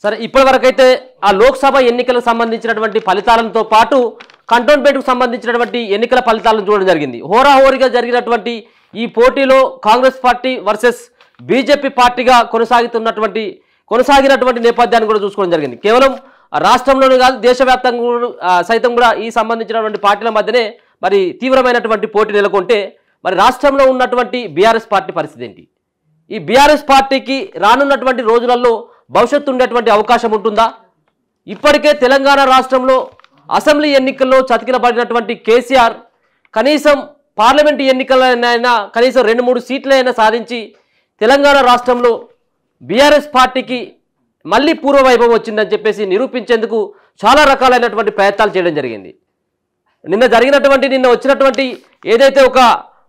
సరే ఇప్పటివరకైతే ఆ లోక్సభ ఎన్నికలకు సంబంధించినటువంటి ఫలితాలతో పాటు కంటోన్మెంట్కు సంబంధించినటువంటి ఎన్నికల ఫలితాలను చూడడం జరిగింది. హోరాహోరీగా జరిగినటువంటి ఈ పోటీలో కాంగ్రెస్ పార్టీ వర్సెస్ బీజేపీ పార్టీగా కొనసాగినటువంటి నేపథ్యాన్ని కూడా చూసుకోవడం జరిగింది. కేవలం రాష్ట్రంలోనే కాదు దేశవ్యాప్తంగా సైతం కూడా ఈ సంబంధించినటువంటి పార్టీల మధ్యనే మరి తీవ్రమైనటువంటి పోటీ నెలకొంటే మరి రాష్ట్రంలో ఉన్నటువంటి బీఆర్ఎస్ పార్టీ పరిస్థితి ఏంటి? ఈ బీఆర్ఎస్ పార్టీకి రానున్నటువంటి రోజులలో భవిష్యత్తు ఉండేటువంటి అవకాశం ఉంటుందా? ఇప్పటికే తెలంగాణ రాష్ట్రంలో అసెంబ్లీ ఎన్నికల్లో చతికిలబడినటువంటి కేసీఆర్ కనీసం పార్లమెంటు ఎన్నికలైనా కనీసం 2-3 సీట్లైనా సాధించి తెలంగాణ రాష్ట్రంలో బీఆర్ఎస్ పార్టీకి మళ్ళీ పూర్వవైభవం వచ్చిందని చెప్పేసి నిరూపించేందుకు చాలా రకాలైనటువంటి ప్రయత్నాలు చేయడం జరిగింది. నిన్న వచ్చినటువంటి ఏదైతే ఒక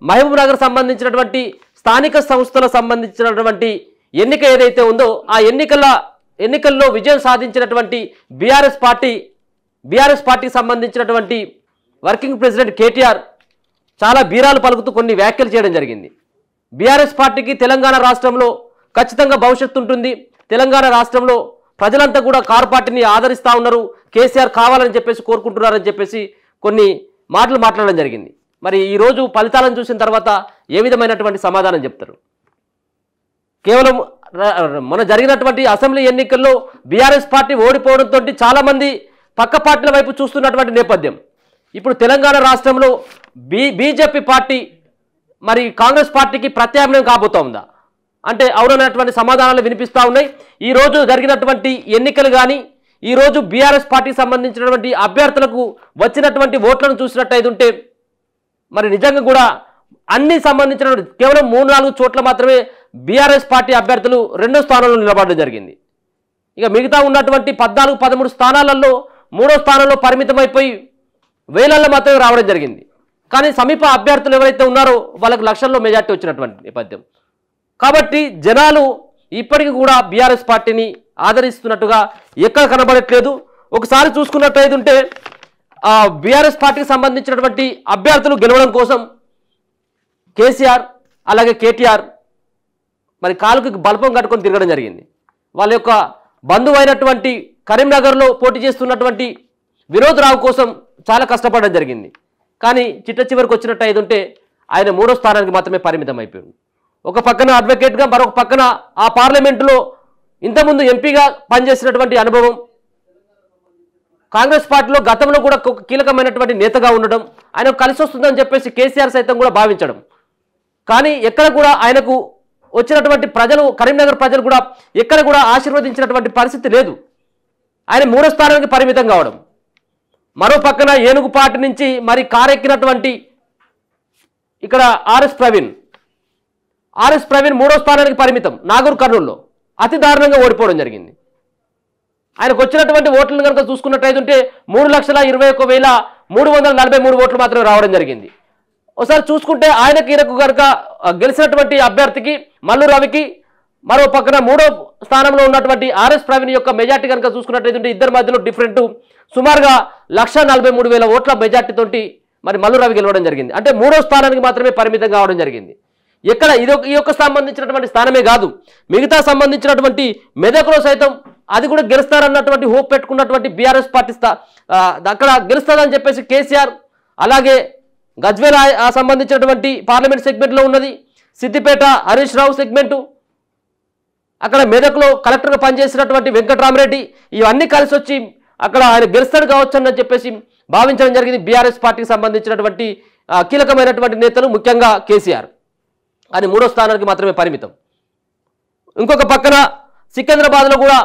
మహబూబ్ నగర్ సంబంధించినటువంటి స్థానిక సంస్థల సంబంధించినటువంటి ఎన్నిక ఏదైతే ఉందో ఆ ఎన్నికల్లో విజయం సాధించినటువంటి బీఆర్ఎస్ పార్టీకి సంబంధించినటువంటి వర్కింగ్ ప్రెసిడెంట్ కేటీఆర్ చాలా బీరాలు పలుకుతూ కొన్ని వ్యాఖ్యలు చేయడం జరిగింది. బీఆర్ఎస్ పార్టీకి తెలంగాణ రాష్ట్రంలో ఖచ్చితంగా భవిష్యత్తు ఉంటుంది, తెలంగాణ రాష్ట్రంలో ప్రజలంతా కూడా కారు పార్టీని ఆదరిస్తూ ఉన్నారు, కేసీఆర్ కావాలని చెప్పేసి కోరుకుంటున్నారని చెప్పేసి కొన్ని మాటలు మాట్లాడడం జరిగింది. మరి ఈరోజు ఫలితాలను చూసిన తర్వాత ఏ విధమైనటువంటి సమాధానం చెప్తారు? కేవలం మన జరిగినటువంటి అసెంబ్లీ ఎన్నికల్లో బీఆర్ఎస్ పార్టీ ఓడిపోవడంతో చాలామంది పక్క పార్టీల వైపు చూస్తున్నటువంటి నేపథ్యం. ఇప్పుడు తెలంగాణ రాష్ట్రంలో బీజేపీ పార్టీ మరి కాంగ్రెస్ పార్టీకి ప్రత్యామ్నాయం కాబోతా ఉందా అంటే అవునన్నటువంటి సమాధానాలు వినిపిస్తూ ఉన్నాయి. ఈరోజు జరిగినటువంటి ఎన్నికలు కానీ ఈరోజు బీఆర్ఎస్ పార్టీకి సంబంధించినటువంటి అభ్యర్థులకు వచ్చినటువంటి ఓట్లను చూసినట్టయితే ఉంటే మరి నిజంగా కూడా అన్ని సంబంధించిన కేవలం 3-4 చోట్ల మాత్రమే బీఆర్ఎస్ పార్టీ అభ్యర్థులు 2వ స్థానంలో నిలబడడం జరిగింది. ఇక మిగతా ఉన్నటువంటి 14-13 స్థానాలలో 3వ స్థానంలో పరిమితమైపోయి వేలల్లో మాత్రమే రావడం జరిగింది. కానీ సమీప అభ్యర్థులు ఎవరైతే ఉన్నారో వాళ్ళకు లక్షల్లో మెజార్టీ వచ్చినటువంటి నేపథ్యం. కాబట్టి జనాలు ఇప్పటికీ కూడా బీఆర్ఎస్ పార్టీని ఆదరిస్తున్నట్టుగా ఎక్కడ కనబడట్లేదు. ఒకసారి చూసుకున్నట్టయితే ఉంటే బీఆర్ఎస్ పార్టీకి సంబంధించినటువంటి అభ్యర్థులు గెలవడం కోసం కేసీఆర్ అలాగే కేటీఆర్ మరి కాలుకి బల్పం కట్టుకొని తిరగడం జరిగింది. వాళ్ళ యొక్క బంధువు అయినటువంటి కరీంనగర్లో పోటీ చేస్తున్నటువంటి వినోద్ రావు కోసం చాలా కష్టపడడం జరిగింది. కానీ చిట్ట చివరికి వచ్చినట్టయితే ఉంటే ఆయన 3వ స్థానానికి మాత్రమే పరిమితం అయిపోయింది. ఒక పక్కన అడ్వకేట్గా మరొక పక్కన ఆ పార్లమెంటులో ఇంతకుముందు ఎంపీగా పనిచేసినటువంటి అనుభవం, కాంగ్రెస్ పార్టీలో గతంలో కూడా కీలకమైనటువంటి నేతగా ఉండడం, ఆయనకు కలిసి వస్తుందని చెప్పేసి కేసీఆర్ సైతం కూడా భావించడం. కానీ ఎక్కడ కూడా ఆయనకు వచ్చినటువంటి ప్రజలు, కరీంనగర్ ప్రజలు కూడా ఎక్కడ కూడా ఆశీర్వదించినటువంటి పరిస్థితి లేదు. ఆయన 3వ స్థానానికి పరిమితం కావడం, మరో పక్కన ఏనుగు పార్టీ నుంచి మరి కారెక్కినటువంటి ఇక్కడ ఆర్ఎస్ ప్రవీణ్ 3వ స్థానానికి పరిమితం నాగూర్ కర్నూలులో అతి దారుణంగా ఓడిపోవడం జరిగింది. ఆయనకు వచ్చినటువంటి ఓట్లను కనుక చూసుకున్నట్టయితే ఉంటే 3,21,343 ఓట్లు మాత్రమే రావడం జరిగింది. ఒకసారి చూసుకుంటే ఈయనకు కనుక గెలిచినటువంటి అభ్యర్థికి మల్లు రవికి మరో పక్కన 3వ స్థానంలో ఉన్నటువంటి ఆర్ఎస్ ప్రవీణ్ యొక్క మెజార్టీ కనుక చూసుకున్నట్టయితే ఇద్దరి మధ్యలో డిఫరెంట్ సుమారుగా 1,43,000 ఓట్ల మెజార్టీతోటి మరి మల్లు రవి గెలవడం జరిగింది. అంటే 3వ స్థానానికి మాత్రమే పరిమితం కావడం జరిగింది. ఎక్కడ ఈ యొక్క సంబంధించినటువంటి స్థానమే కాదు, మిగతా సంబంధించినటువంటి మెదక్లో సైతం అది కూడా గెలుస్తారన్నటువంటి హోప్ పెట్టుకున్నటువంటి బీఆర్ఎస్ పార్టీ అక్కడ గెలుస్తారని చెప్పేసి కేసీఆర్, అలాగే గజ్వేల్ సంబంధించినటువంటి పార్లమెంట్ సెగ్మెంట్లో ఉన్నది, సిద్దిపేట హరీష్ రావు సెగ్మెంటు, అక్కడ మెదక్లో కలెక్టర్గా పనిచేసినటువంటి వెంకటరామరెడ్డి, ఇవన్నీ కలిసి వచ్చి అక్కడ ఆయన గెలుస్తాడు కావచ్చు అని చెప్పేసి భావించడం జరిగింది బీఆర్ఎస్ పార్టీకి సంబంధించినటువంటి కీలకమైనటువంటి నేతలు, ముఖ్యంగా కేసీఆర్. అని 3వ స్థానానికి మాత్రమే పరిమితం. ఇంకొక పక్కన సికింద్రాబాద్లో కూడా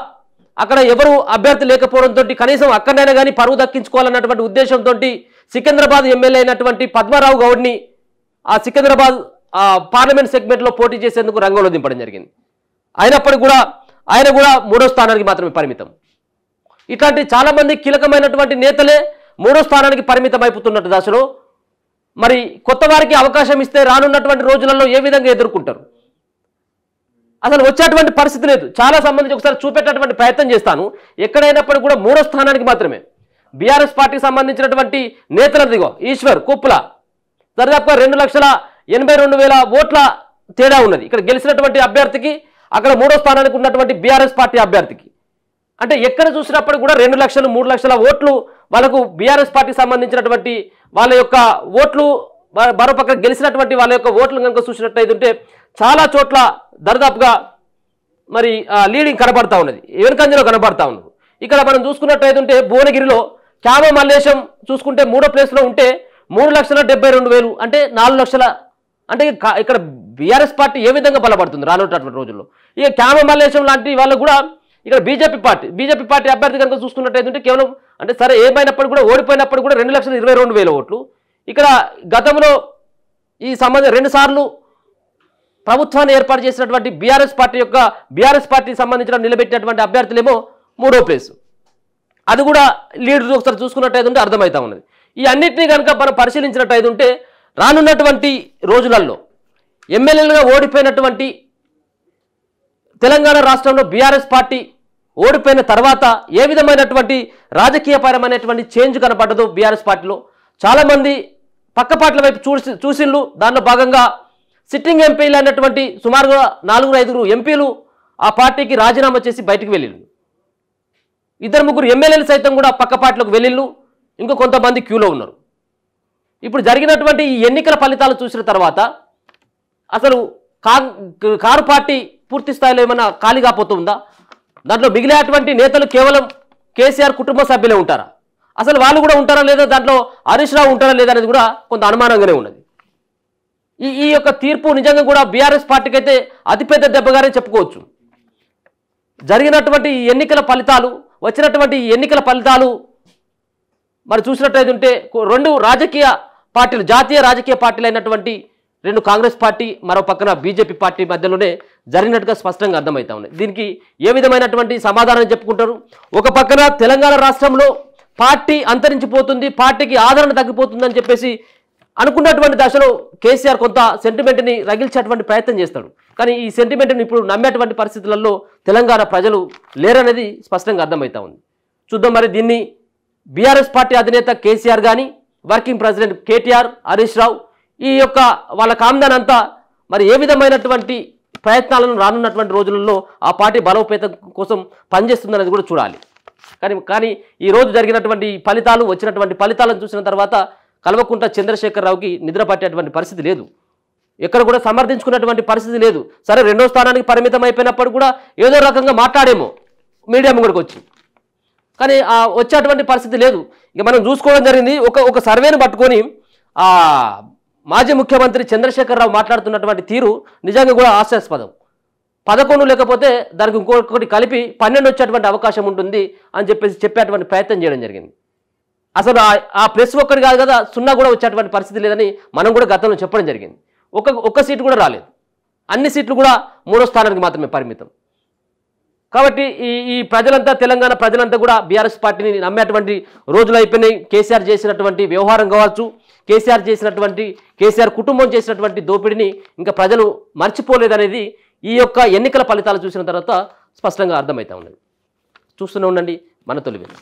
అక్కడ ఎవరు అభ్యర్థి లేకపోవడంతో కనీసం అక్కడైనా కానీ పరువు దక్కించుకోవాలన్నటువంటి ఉద్దేశంతో సికింద్రాబాద్ ఎమ్మెల్యే అయినటువంటి పద్మారావు గౌడ్ని ఆ సికింద్రాబాద్ పార్లమెంట్ సెగ్మెంట్లో పోటీ చేసేందుకు రంగంలో దింపడం జరిగింది. అయినప్పటికీ కూడా ఆయన కూడా 3వ స్థానానికి మాత్రమే పరిమితం. ఇట్లాంటి చాలామంది కీలకమైనటువంటి నేతలే 3వ స్థానానికి పరిమితం అయిపోతున్నట్టు దశలో మరి కొత్త వారికి అవకాశం ఇస్తే రానున్నటువంటి రోజులలో ఏ విధంగా ఎదుర్కొంటారు? అసలు వచ్చేటువంటి పరిస్థితి లేదు. చాలా సంబంధించి ఒకసారి చూపెట్టేటువంటి ప్రయత్నం చేస్తాను. ఎక్కడైనప్పటికీ కూడా 3వ స్థానానికి మాత్రమే బీఆర్ఎస్ పార్టీకి సంబంధించినటువంటి నేతలదిగో ఈశ్వర్ కుప్ల దాదాపుగా 2,82,000 ఓట్ల తేడా ఉన్నది. ఇక్కడ గెలిచినటువంటి అభ్యర్థికి, అక్కడ 3వ స్థానానికి ఉన్నటువంటి బీఆర్ఎస్ పార్టీ అభ్యర్థికి. అంటే ఎక్కడ చూసినప్పుడు కూడా 2 లక్షలు 3 లక్షల ఓట్లు వాళ్ళకు బీఆర్ఎస్ పార్టీకి సంబంధించినటువంటి వాళ్ళ యొక్క ఓట్లు మరోపక్క గెలిచినటువంటి వాళ్ళ యొక్క ఓట్లు కనుక చూసినట్టయితే చాలా చోట్ల దరిదాపుగా మరి లీడింగ్ కనబడతా ఉన్నది, వెనుకంజలో కనబడతా ఉన్నది. ఇక్కడ మనం చూసుకున్నట్టయితే భువనగిరిలో క్యామ మల్లేశం చూసుకుంటే 3వ ప్లేస్లో ఉంటే 3,72,000 అంటే 4 లక్షల. అంటే ఇక్కడ బీఆర్ఎస్ పార్టీ ఏ విధంగా బలపడుతుంది రానున్నటువంటి రోజుల్లో. ఇక క్యామ మల్లేశం లాంటి వాళ్ళకు కూడా ఇక్కడ బీజేపీ పార్టీ అభ్యర్థి కనుక చూసుకున్నట్టయితే కేవలం అంటే సరే ఏమైనప్పుడు కూడా ఓడిపోయినప్పుడు కూడా 2,22,000 ఓట్లు. ఇక్కడ గతంలో ఈ సంబంధం 2 సార్లు ప్రభుత్వాన్ని ఏర్పాటు చేసినటువంటి బీఆర్ఎస్ పార్టీ సంబంధించిన నిలబెట్టినటువంటి అభ్యర్థులేమో 3వ ప్లేస్. అది కూడా లీడర్ ఒకసారి చూసుకున్నట్టయితే అర్థమవుతా ఉన్నది. ఈ అన్నింటినీ కనుక మనం పరిశీలించినట్టయితే రానున్నటువంటి రోజులలో ఎమ్మెల్యేలుగా ఓడిపోయినటువంటి తెలంగాణ రాష్ట్రంలో బీఆర్ఎస్ పార్టీ ఓడిపోయిన తర్వాత ఏ విధమైనటువంటి రాజకీయపరమైనటువంటి చేంజ్ కనపడ్డదో బీఆర్ఎస్ పార్టీలో చాలామంది పక్క పార్టీల వైపు చూసిళ్ళు. దానిలో భాగంగా సిట్టింగ్ ఎంపీలు అయినటువంటి సుమారుగా 4-5 ఎంపీలు ఆ పార్టీకి రాజీనామా చేసి బయటికి వెళ్ళిళ్ళు. 2-3 ఎమ్మెల్యేలు సైతం కూడా పక్క పార్టీలకు వెళ్ళిళ్ళు. ఇంకో కొంతమంది క్యూలో ఉన్నారు. ఇప్పుడు జరిగినటువంటి ఈ ఎన్నికల ఫలితాలు చూసిన తర్వాత అసలు కారు పార్టీ పూర్తి స్థాయిలో ఏమైనా ఖాళీ కాపోతుందా? దాంట్లో మిగిలేటువంటి నేతలు కేవలం కేసీఆర్ కుటుంబ సభ్యులే ఉంటారా? అసలు వాళ్ళు కూడా ఉంటారా లేదా? దాంట్లో హరీష్ రావు ఉంటారా లేదా అనేది కూడా కొంత అనుమానంగానే ఉన్నది. ఈ యొక్క తీర్పు నిజంగా కూడా బీఆర్ఎస్ పార్టీకి అయితే అతిపెద్ద దెబ్బగానే చెప్పుకోవచ్చు. జరిగినటువంటి ఎన్నికల ఫలితాలు వచ్చినటువంటి ఎన్నికల ఫలితాలు మరి చూసినట్టయితే 2 రాజకీయ పార్టీలు జాతీయ రాజకీయ పార్టీలు అయినటువంటి 2 కాంగ్రెస్ పార్టీ మరో పక్కన బీజేపీ పార్టీ మధ్యలోనే జరిగినట్టుగా స్పష్టంగా అర్థమవుతా ఉన్నాయి. దీనికి ఏ విధమైనటువంటి సమాధానం చెప్పుకుంటారు? ఒక పక్కన తెలంగాణ రాష్ట్రంలో పార్టీ అంతరించిపోతుంది, పార్టీకి ఆదరణ తగ్గిపోతుందని చెప్పేసి అనుకున్నటువంటి దశలో కేసీఆర్ కొంత సెంటిమెంట్ని రగిల్చేటువంటి ప్రయత్నం చేస్తాడు. కానీ ఈ సెంటిమెంట్ని ఇప్పుడు నమ్మేటువంటి పరిస్థితులలో తెలంగాణ ప్రజలు లేరనేది స్పష్టంగా అర్థమవుతా ఉంది. చూద్దాం మరి దీన్ని బీఆర్ఎస్ పార్టీ అధినేత కేసీఆర్ కానీ వర్కింగ్ ప్రెసిడెంట్ కేటీఆర్, హరీష్ రావు ఈ యొక్క వాళ్ళ కామ్దాన్ అంతా మరి ఏ విధమైనటువంటి ప్రయత్నాలను రానున్నటువంటి రోజులలో ఆ పార్టీ బలోపేతం కోసం పనిచేస్తుందనేది కూడా చూడాలి. కానీ ఈరోజు జరిగినటువంటి ఫలితాలు వచ్చినటువంటి ఫలితాలను చూసిన తర్వాత కల్వకుంట్ల చంద్రశేఖరరావుకి నిద్ర పట్టేటువంటి పరిస్థితి లేదు, ఎక్కడ కూడా సమర్థించుకున్నటువంటి పరిస్థితి లేదు. సరే 2వ స్థానానికి పరిమితం అయిపోయినప్పుడు కూడా ఏదో రకంగా మాట్లాడేమో మీడియా ముంగడికి వచ్చి, కానీ వచ్చేటువంటి పరిస్థితి లేదు. ఇక మనం చూసుకోవడం జరిగింది. ఒక సర్వేను పట్టుకొని మాజీ ముఖ్యమంత్రి చంద్రశేఖరరావు మాట్లాడుతున్నటువంటి తీరు నిజంగా కూడా హాస్యాస్పదం. 11 లేకపోతే దానికి ఇంకొకటి కలిపి 12 వచ్చేటువంటి అవకాశం ఉంటుంది అని చెప్పేటువంటి ప్రయత్నం చేయడం జరిగింది. అసలు ఆ ప్లస్ ఒక్కటి కాదు కదా, 0 కూడా వచ్చేటువంటి పరిస్థితి లేదని మనం కూడా గతంలో చెప్పడం జరిగింది. ఒక్క సీటు కూడా రాలేదు. అన్ని సీట్లు కూడా 3వ స్థానానికి మాత్రమే పరిమితం. కాబట్టి ఈ ప్రజలంతా తెలంగాణ ప్రజలంతా కూడా బీఆర్ఎస్ పార్టీని నమ్మేటువంటి రోజులు అయిపోయినాయి. కేసీఆర్ చేసినటువంటి వ్యవహారం కావచ్చు, కేసీఆర్ కుటుంబం చేసినటువంటి దోపిడిని ఇంకా ప్రజలు మర్చిపోలేదనేది ఈ యొక్క ఎన్నికల ఫలితాలు చూసిన తర్వాత స్పష్టంగా అర్థమవుతా ఉన్నది. చూస్తూనే ఉండండి మన తొలి వెలుగు.